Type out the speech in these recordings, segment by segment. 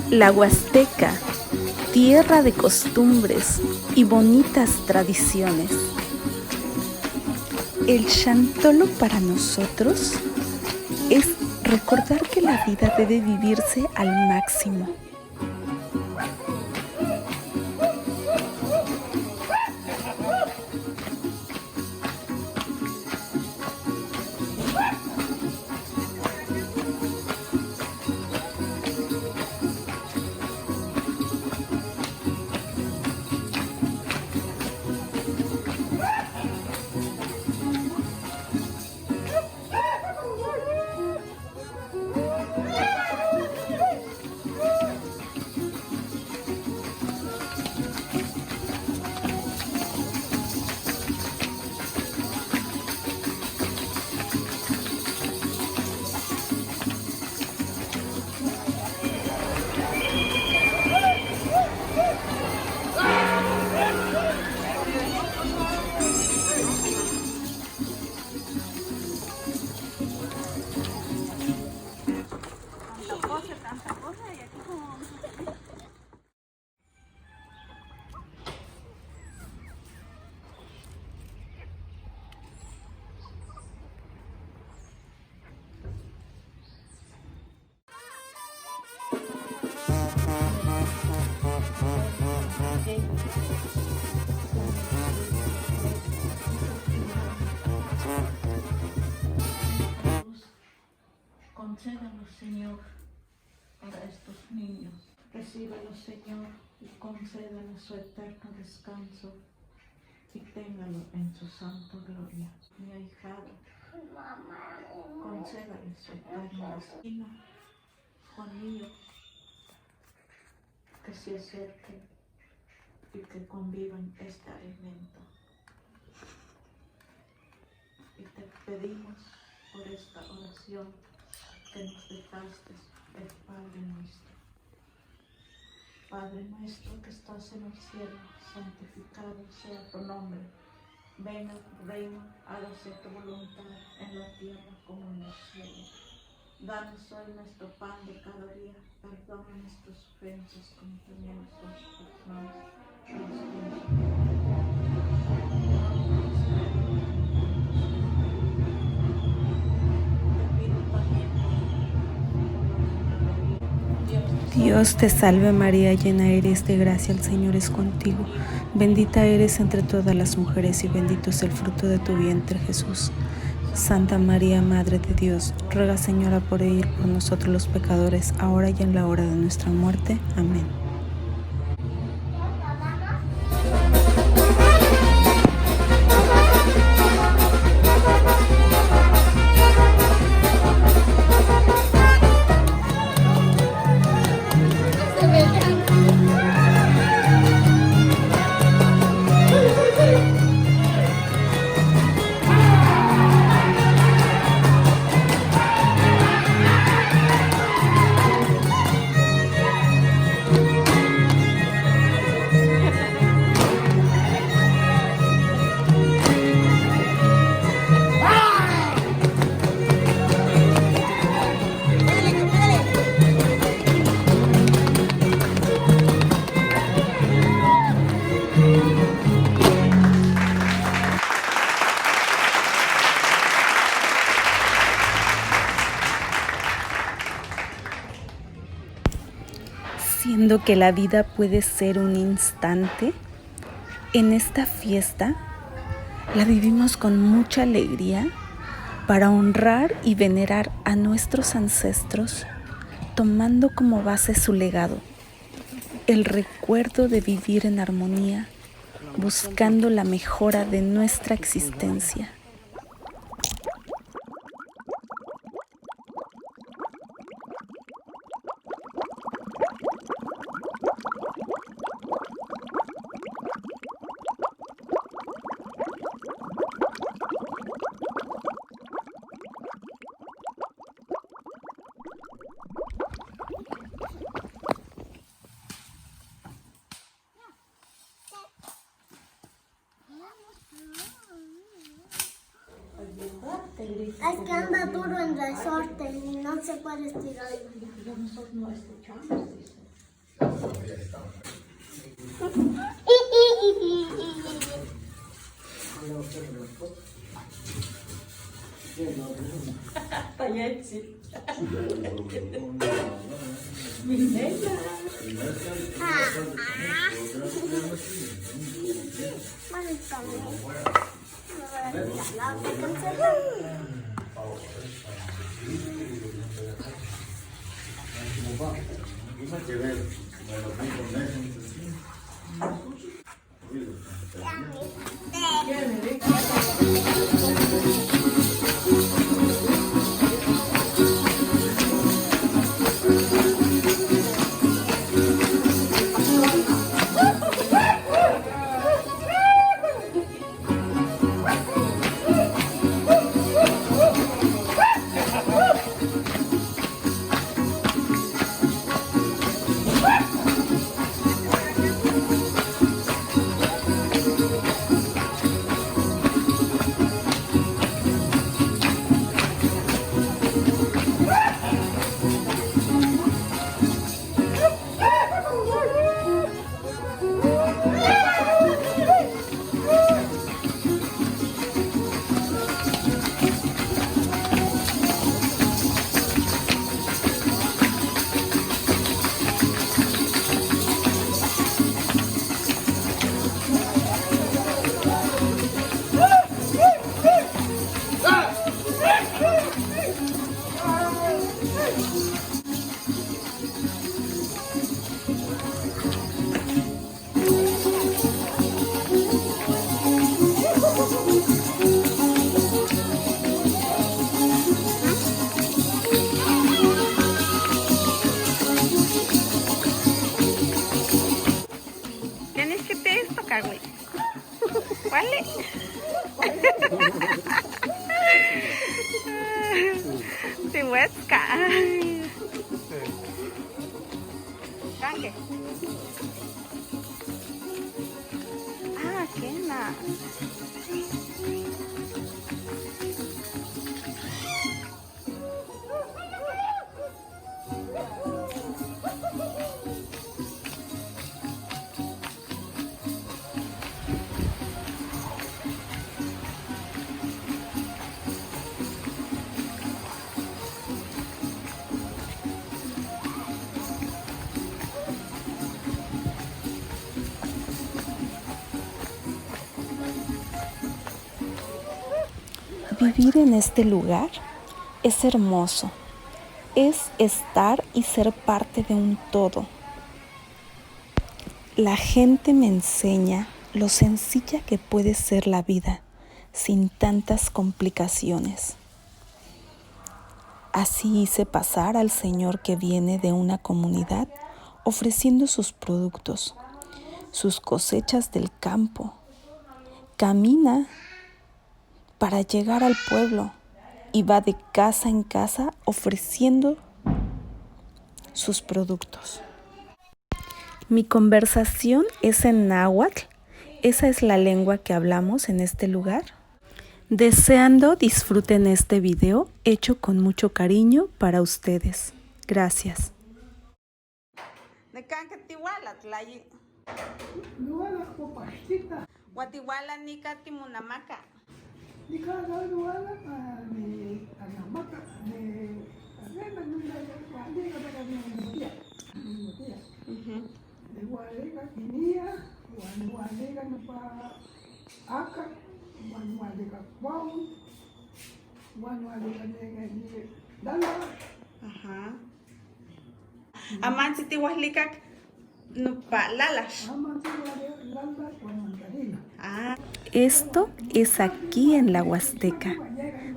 La Huasteca, tierra de costumbres y bonitas tradiciones. El Chantolo para nosotros es recordar que la vida debe vivirse al máximo. Concédalos, Señor, para estos niños. Recíbelos, Señor, y concédalos su eterno descanso y téngalo en su santa gloria. Mi ahijado, concédale su eterno destino. Juanillo, que se acerquen y que convivan este alimento. Y te pedimos por esta oración que nos dejaste, el Padre nuestro. Padre nuestro que estás en el cielo, santificado sea tu nombre. Venga tu reino, hágase tu voluntad en la tierra como en el cielo. Danos hoy nuestro pan de cada día, perdona nuestras ofensas como también nosotros perdonamos a los que nos Dios te salve María, llena eres de gracia, el Señor es contigo. Bendita eres entre todas las mujeres y bendito es el fruto de tu vientre, Jesús. Santa María, Madre de Dios, ruega, Señora, por nosotros los pecadores, ahora y en la hora de nuestra muerte. Amén. Siendo que la vida puede ser un instante, en esta fiesta la vivimos con mucha alegría para honrar y venerar a nuestros ancestros, tomando como base su legado, el recuerdo de vivir en armonía, buscando la mejora de nuestra existencia. Es que anda duro en resorte y no se puede estirar. Nosotros no escuchamos, dice. Tienes que te tocar, güey. ¿Vale? Te huesca. Canque. Ah, qué nada. Vivir en este lugar es hermoso, es estar y ser parte de un todo. La gente me enseña lo sencilla que puede ser la vida sin tantas complicaciones. Así hice pasar al señor que viene de una comunidad ofreciendo sus productos, sus cosechas del campo. Camina para llegar al pueblo y va de casa en casa ofreciendo sus productos. Mi conversación es en náhuatl, esa es la lengua que hablamos en este lugar. Deseando disfruten este video hecho con mucho cariño para ustedes. Gracias. Guatihuala nica timunamaca. Aman si tihuaslicak nupa lalash. Esto es aquí en la Huasteca.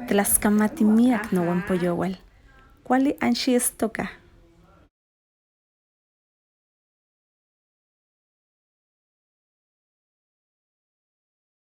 Tlaxcamatimiac no Huampoyowal. ¿Cuál anshi es toca?